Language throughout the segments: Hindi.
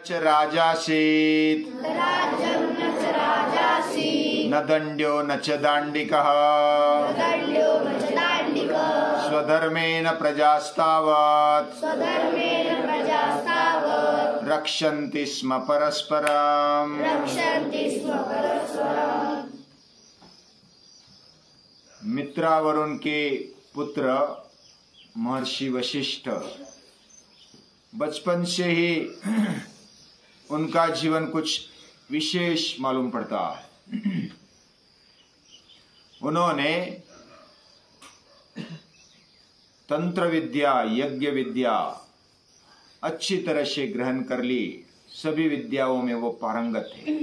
च राजासीत् न दण्ड्यो न च दाण्डिकः स्वधर्मेण प्रजास्तावत् रक्षन्ति स्म परस्परम्। मित्रावरुण के पुत्र महर्षि वशिष्ठ, बचपन से ही उनका जीवन कुछ विशेष मालूम पड़ता है। उन्होंने तंत्र विद्या, यज्ञ विद्या अच्छी तरह से ग्रहण कर ली। सभी विद्याओं में वो पारंगत थे,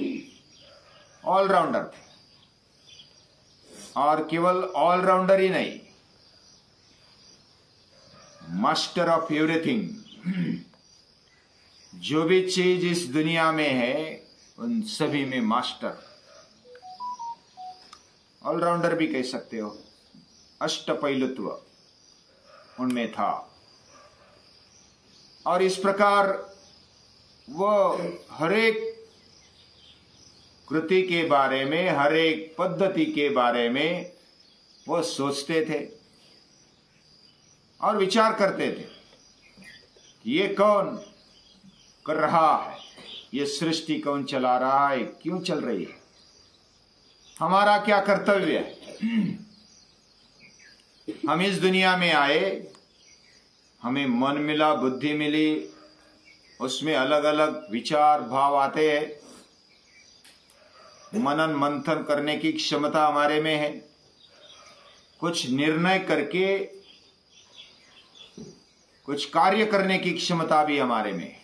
ऑलराउंडर थे। और केवल ऑलराउंडर ही नहीं, मास्टर ऑफ एवरीथिंग। जो भी चीज इस दुनिया में है उन सभी में मास्टर, ऑलराउंडर भी कह सकते हो। अष्टपैलुत्व उनमें था। और इस प्रकार वो हरेक कृति के बारे में, हरेक पद्धति के बारे में वो सोचते थे और विचार करते थे कि ये कौन कर रहा है, ये सृष्टि कौन चला रहा है, क्यों चल रही है, हमारा क्या कर्तव्य है। हम इस दुनिया में आए, हमें मन मिला, बुद्धि मिली, उसमें अलग अलग विचार भाव आते हैं। मनन मंथन करने की क्षमता हमारे में है। कुछ निर्णय करके कुछ कार्य करने की क्षमता भी हमारे में है।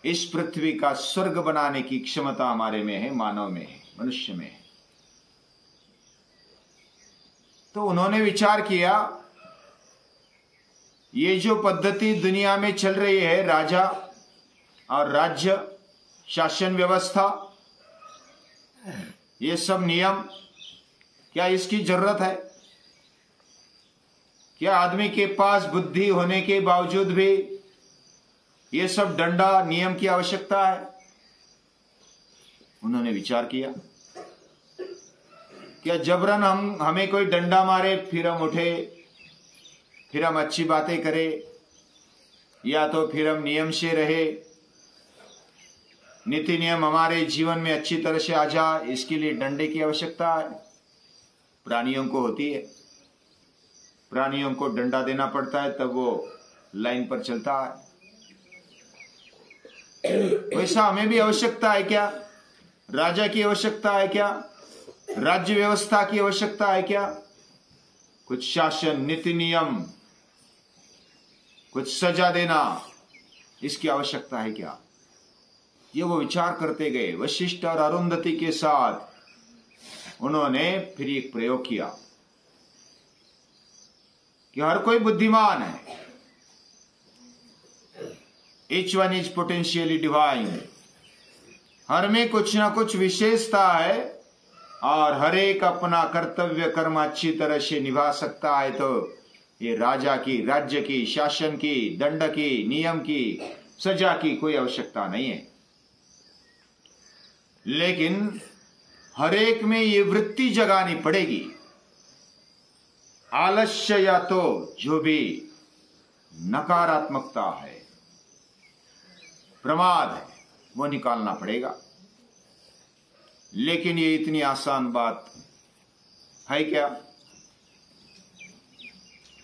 इस पृथ्वी का स्वर्ग बनाने की क्षमता हमारे में है, मानव में है, मनुष्य में है। तो उन्होंने विचार किया, ये जो पद्धति दुनिया में चल रही है, राजा और राज्य शासन व्यवस्था, ये सब नियम, क्या इसकी जरूरत है? क्या आदमी के पास बुद्धि होने के बावजूद भी ये सब डंडा नियम की आवश्यकता है? उन्होंने विचार किया, क्या जबरन हमें कोई डंडा मारे फिर हम उठे, फिर हम अच्छी बातें करें, या तो फिर हम नियम से रहे, नीति नियम हमारे जीवन में अच्छी तरह से आ जाए, इसके लिए डंडे की आवश्यकता है? प्राणियों को होती है। प्राणियों को डंडा देना पड़ता है, तब वो लाइन पर चलता है। वैसा हमें भी आवश्यकता है क्या? राजा की आवश्यकता है क्या? राज्य व्यवस्था की आवश्यकता है क्या? कुछ शासन, नीति नियम, कुछ सजा देना, इसकी आवश्यकता है क्या? ये वो विचार करते गए। वशिष्ठ और अरुंधति के साथ उन्होंने फिर एक प्रयोग किया कि हर कोई बुद्धिमान है, each one is potentially divine, हर में कुछ ना कुछ विशेषता है और हर एक अपना कर्तव्य कर्म अच्छी तरह से निभा सकता है। तो ये राजा की, राज्य की, शासन की, दंड की, नियम की, सजा की कोई आवश्यकता नहीं है। लेकिन हर एक में ये वृत्ति जगानी पड़ेगी। आलस्य या तो जो भी नकारात्मकता है, प्रमाद है, वो निकालना पड़ेगा। लेकिन ये इतनी आसान बात है क्या?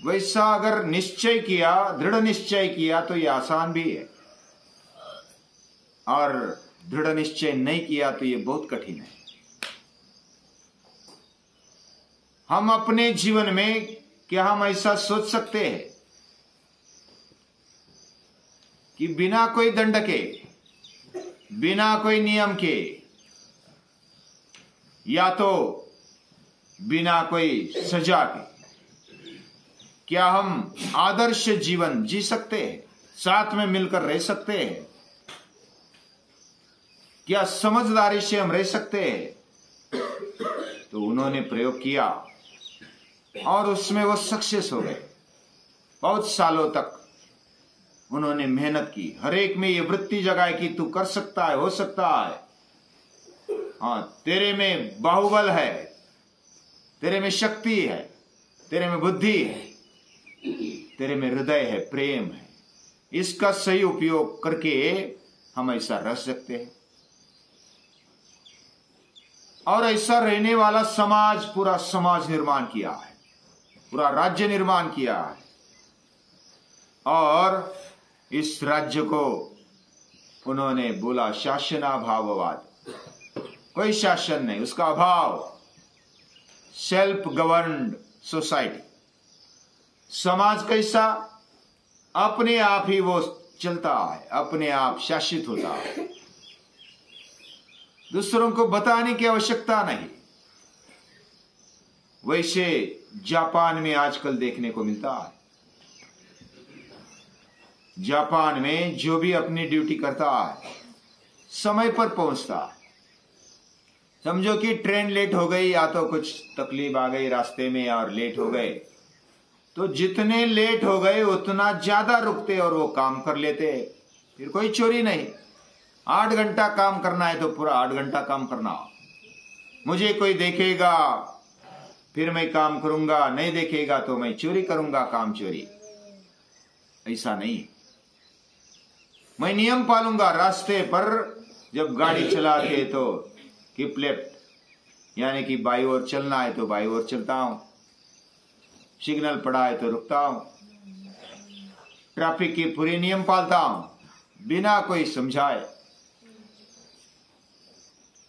वैसा अगर निश्चय किया, दृढ़ निश्चय किया, तो ये आसान भी है, और दृढ़ निश्चय नहीं किया तो ये बहुत कठिन है। हम अपने जीवन में क्या हम ऐसा सोच सकते हैं कि बिना कोई दंड के, बिना कोई नियम के, या तो बिना कोई सजा के, क्या हम आदर्श जीवन जी सकते हैं? साथ में मिलकर रह सकते हैं? क्या समझदारी से हम रह सकते हैं? तो उन्होंने प्रयोग किया और उसमें वो सक्सेस हो गए। बहुत सालों तक उन्होंने मेहनत की, हर एक में ये वृत्ति जगाई कि तू कर सकता है, हो सकता है। हाँ, तेरे में बाहुबल है, तेरे में शक्ति है, तेरे में बुद्धि है, तेरे में हृदय है, प्रेम है। इसका सही उपयोग करके हम ऐसा रह सकते हैं और ऐसा रहने वाला समाज, पूरा समाज निर्माण किया है, पूरा राज्य निर्माण किया है। और इस राज्य को उन्होंने बोला शासनाभाववाद, कोई शासन नहीं, उसका अभाव, सेल्फ गवर्न्ड सोसाइटी। समाज कैसा? अपने आप ही वो चलता है, अपने आप शासित होता है, दूसरों को बताने की आवश्यकता नहीं। वैसे जापान में आजकल देखने को मिलता है। जापान में जो भी अपनी ड्यूटी करता है समय पर पहुंचता है। समझो कि ट्रेन लेट हो गई या तो कुछ तकलीफ आ गई रास्ते में और लेट हो गए, तो जितने लेट हो गए उतना ज्यादा रुकते और वो काम कर लेते। फिर कोई चोरी नहीं। 8 घंटा काम करना है तो पूरा 8 घंटा काम करना। मुझे कोई देखेगा फिर मैं काम करूंगा, नहीं देखेगा तो मैं चोरी करूंगा, काम चोरी। ऐसा नहीं, मैं नियम पालूंगा। रास्ते पर जब गाड़ी चलाते तो कीप लेफ्ट, यानी कि बाई ओर चलना है तो बाई ओर चलता हूं, सिग्नल पड़ा है तो रुकता हूं, ट्रैफिक की पूरी नियम पालता हूं बिना कोई समझाए।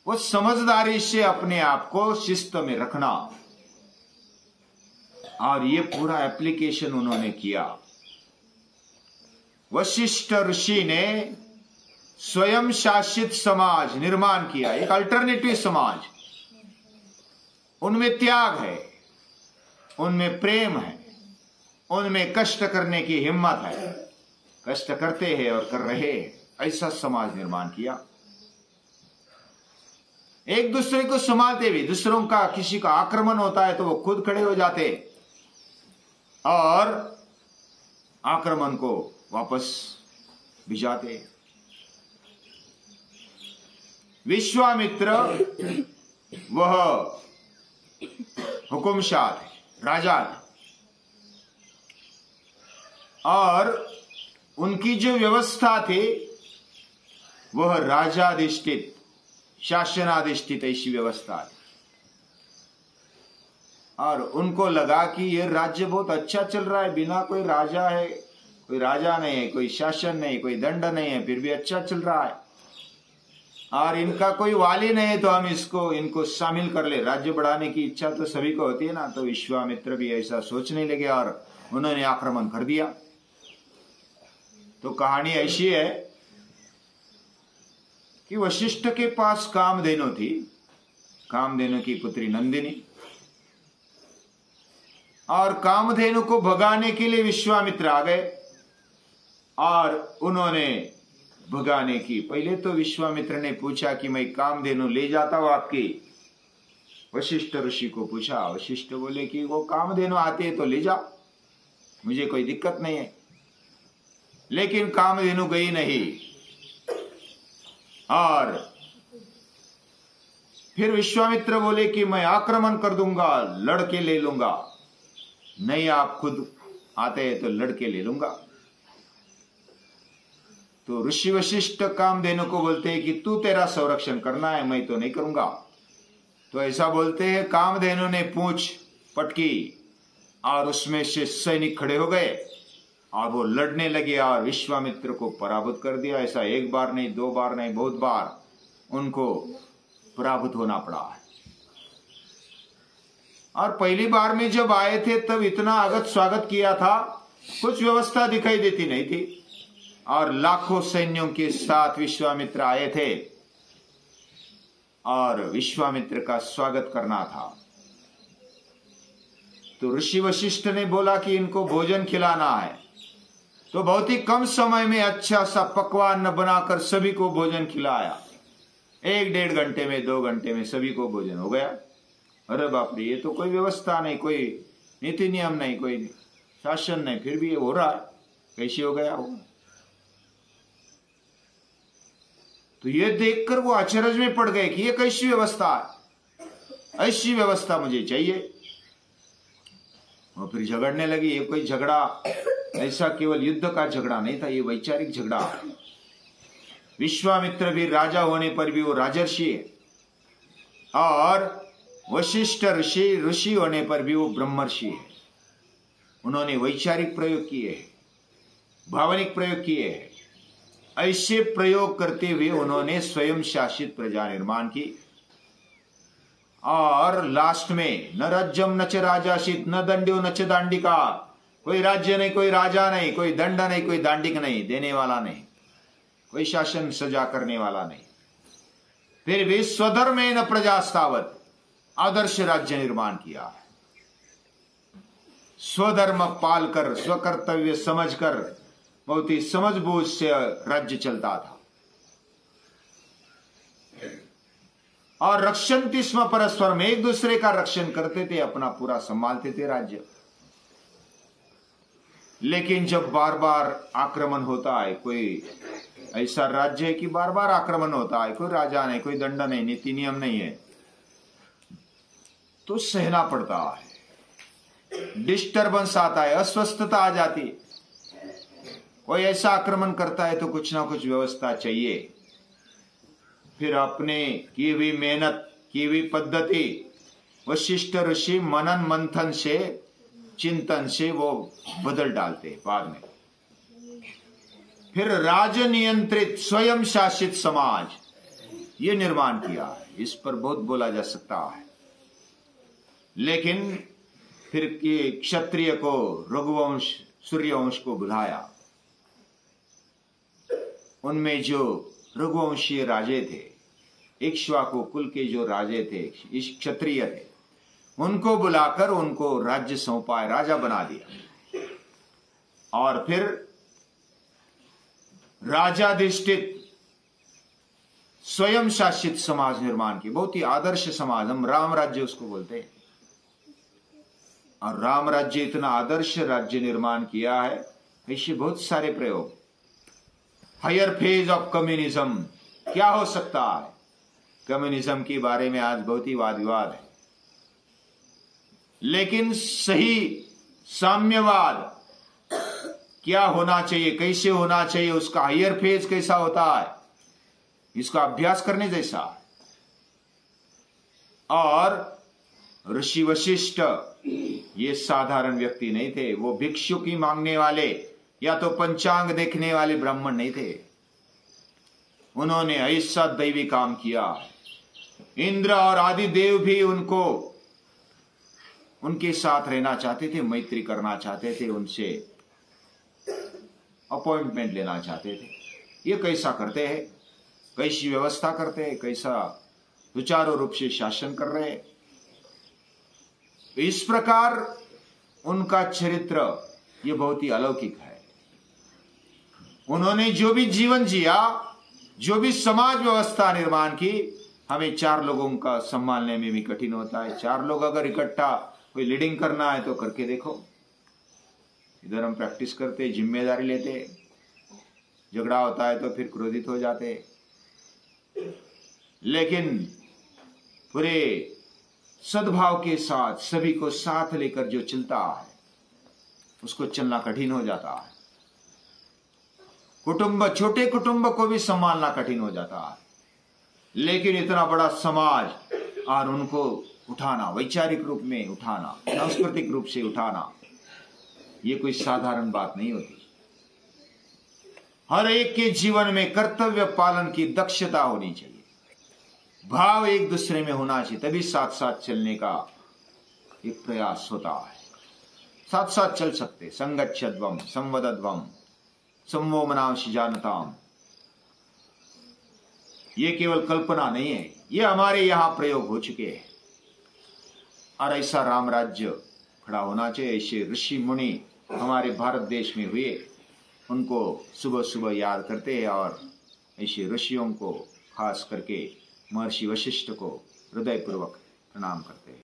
वो समझदारी से अपने आप को शिस्त में रखना, और ये पूरा एप्लीकेशन उन्होंने किया। वशिष्ठ ऋषि ने स्वयं शासित समाज निर्माण किया, एक अल्टरनेटिव समाज। उनमें त्याग है, उनमें प्रेम है, उनमें कष्ट करने की हिम्मत है, कष्ट करते हैं और कर रहे हैं, ऐसा समाज निर्माण किया। एक दूसरे को संभालते भी, दूसरों का किसी का आक्रमण होता है तो वो खुद खड़े हो जाते और आक्रमण को वापस भिजाते। विश्वामित्र वह हुकुमशाह थे, राजा थे, और उनकी जो व्यवस्था थी वह राजाधिष्ठित, शासनाधिष्ठित ऐसी व्यवस्था थी। और उनको लगा कि यह राज्य बहुत अच्छा चल रहा है, बिना कोई राजा है, कोई राजा नहीं है, कोई शासन नहीं, कोई दंड नहीं है, फिर भी अच्छा चल रहा है, और इनका कोई वाली नहीं है तो हम इनको शामिल कर ले। राज्य बढ़ाने की इच्छा तो सभी को होती है ना। तो विश्वामित्र भी ऐसा सोचने लगे और उन्होंने आक्रमण कर दिया। तो कहानी ऐसी है कि वशिष्ठ के पास कामधेनु थी, कामधेनु की पुत्री नंदिनी, और कामधेनु को भगाने के लिए विश्वामित्र आ गए और उन्होंने भगाने की। पहले तो विश्वामित्र ने पूछा कि मैं कामधेनु ले जाता हूं आपकी, वशिष्ठ ऋषि को पूछा। वशिष्ठ बोले कि वो कामधेनु आती है तो ले जाओ, मुझे कोई दिक्कत नहीं है। लेकिन कामधेनु गई नहीं, और फिर विश्वामित्र बोले कि मैं आक्रमण कर दूंगा, लड़के ले लूंगा। नहीं, आप खुद आते हैं तो लड़के ले लूंगा। तो ऋषि वशिष्ठ कामधेनु को बोलते हैं कि तू तेरा संरक्षण करना है, मैं तो नहीं करूंगा। तो ऐसा बोलते हैं। कामधेनु ने पूंछ पटकी और उसमें से सैनिक खड़े हो गए और वो लड़ने लगे और विश्वामित्र को पराभूत कर दिया। ऐसा एक बार नहीं, 2 बार नहीं, बहुत बार उनको पराभूत होना पड़ा है। और पहली बार में जब आए थे तब इतना आगत स्वागत किया था, कुछ व्यवस्था दिखाई देती नहीं थी, और लाखों सैन्यों के साथ विश्वामित्र आए थे और विश्वामित्र का स्वागत करना था। तो ऋषि वशिष्ठ ने बोला कि इनको भोजन खिलाना है। तो बहुत ही कम समय में अच्छा सा पकवान बनाकर सभी को भोजन खिलाया। 1-1.5 घंटे में, 2 घंटे में सभी को भोजन हो गया। अरे बाप रे, ये तो कोई व्यवस्था नहीं, कोई नीति नियम नहीं, कोई शासन नहीं, फिर भी ये हो रहा है, कैसे हो गया हो? तो ये देखकर वो अचरज में पड़ गए कि ये कैसी व्यवस्था है, ऐसी व्यवस्था मुझे चाहिए। और फिर झगड़ने लगी। ये कोई झगड़ा ऐसा केवल युद्ध का झगड़ा नहीं था, ये वैचारिक झगड़ा। विश्वामित्र भी राजा होने पर भी वो राजर्षि है, और वशिष्ठ ऋषि होने पर भी वो ब्रह्मर्षि है। उन्होंने वैचारिक प्रयोग किए, भावनिक प्रयोग किए। ऐसे प्रयोग करते हुए उन्होंने स्वयं शासित प्रजा निर्माण की। और लास्ट में न राज्यम न च राजाशित न दंड्यो न च दांडिका, कोई राज्य नहीं, कोई राजा नहीं, कोई दंड नहीं, कोई दांडिक नहीं, देने वाला नहीं, कोई शासन सजा करने वाला नहीं। फिर भी स्वधर्मेन न प्रजास्तावत, आदर्श राज्य निर्माण किया है। स्वधर्म पालकर, स्वकर्तव्य समझकर, बहुत ही समझबूझ से राज्य चलता था। और रक्षन्ति स्म परस्परम, एक दूसरे का रक्षण करते थे, अपना पूरा संभालते थे राज्य। लेकिन जब बार बार आक्रमण होता है, कोई ऐसा राज्य है कि बार बार आक्रमण होता है, कोई राजा नहीं, कोई दंड नहीं, नीति नियम नहीं है, तो सहना पड़ता है। डिस्टर्बेंस आता है, अस्वस्थता आ जाती है। कोई ऐसा आक्रमण करता है तो कुछ ना कुछ व्यवस्था चाहिए। फिर अपने की हुई मेहनत, की हुई पद्धति, वशिष्ठ ऋषि मनन मंथन से, चिंतन से वो बदल डालते बाद में। फिर राज नियंत्रित स्वयं शासित समाज ये निर्माण किया है। इस पर बहुत बोला जा सकता है। लेकिन फिर क्षत्रिय को, रघुवंश, सूर्यवंश को बुलाया। उनमें जो रघुवंशीय राजे थे, इक्ष्वाकु कुल के जो राजे थे, क्षत्रिय थे, उनको बुलाकर उनको राज्य सौंपा, राजा बना दिया। और फिर राजाधिष्ठित स्वयं शासित समाज निर्माण की, बहुत ही आदर्श समाज, हम राम राज्य उसको बोलते हैं। और राम राज्य इतना आदर्श राज्य निर्माण किया है। ऐसे बहुत सारे प्रयोग। हायर फेज ऑफ कम्युनिज्म क्या हो सकता है? कम्युनिज्म के बारे में आज बहुत ही वाद विवाद है, लेकिन सही साम्यवाद क्या होना चाहिए, कैसे होना चाहिए, उसका हायर फेज कैसा होता है, इसका अभ्यास करने जैसा है। और ऋषि वशिष्ठ ये साधारण व्यक्ति नहीं थे। वो भिक्षु की मांगने वाले या तो पंचांग देखने वाले ब्राह्मण नहीं थे। उन्होंने ऐसा दैवी काम किया। इंद्र और आदि देव भी उनको, उनके साथ रहना चाहते थे, मैत्री करना चाहते थे, उनसे अपॉइंटमेंट लेना चाहते थे। ये कैसा करते हैं, कैसी व्यवस्था करते हैं, कैसा सुचारू रूप से शासन कर रहे हैं। इस प्रकार उनका चरित्र ये बहुत ही अलौकिक है। उन्होंने जो भी जीवन जिया, जो भी समाज व्यवस्था निर्माण की, हमें चार लोगों का संभालने में भी कठिन होता है। चार लोग अगर इकट्ठा कोई लीडिंग करना है तो करके देखो। इधर हम प्रैक्टिस करते, जिम्मेदारी लेते, झगड़ा होता है तो फिर क्रोधित हो जाते। लेकिन पूरे सद्भाव के साथ सभी को साथ लेकर जो चलता है, उसको चलना कठिन हो जाता है। कुटुंब, छोटे कुटुंब को भी संभालना कठिन हो जाता है। लेकिन इतना बड़ा समाज और उनको उठाना, वैचारिक रूप में उठाना, सांस्कृतिक रूप से उठाना, ये कोई साधारण बात नहीं होती। हर एक के जीवन में कर्तव्य पालन की दक्षता होनी चाहिए, भाव एक दूसरे में होना चाहिए, तभी साथ साथ चलने का एक प्रयास होता है। साथ साथ चल सकते। संगच्छध्वम संवदध्वम संवो मनांसि जानताम, ये केवल कल्पना नहीं है, ये हमारे यहां प्रयोग हो चुके हैं। और ऐसा राम राज्य खड़ा होना चाहिए। ऐसे ऋषि मुनि हमारे भारत देश में हुए, उनको सुबह सुबह याद करते हैं। और ऐसे ऋषियों को, खास करके महर्षि वशिष्ठ को हृदयपूर्वक प्रणाम करते हैं।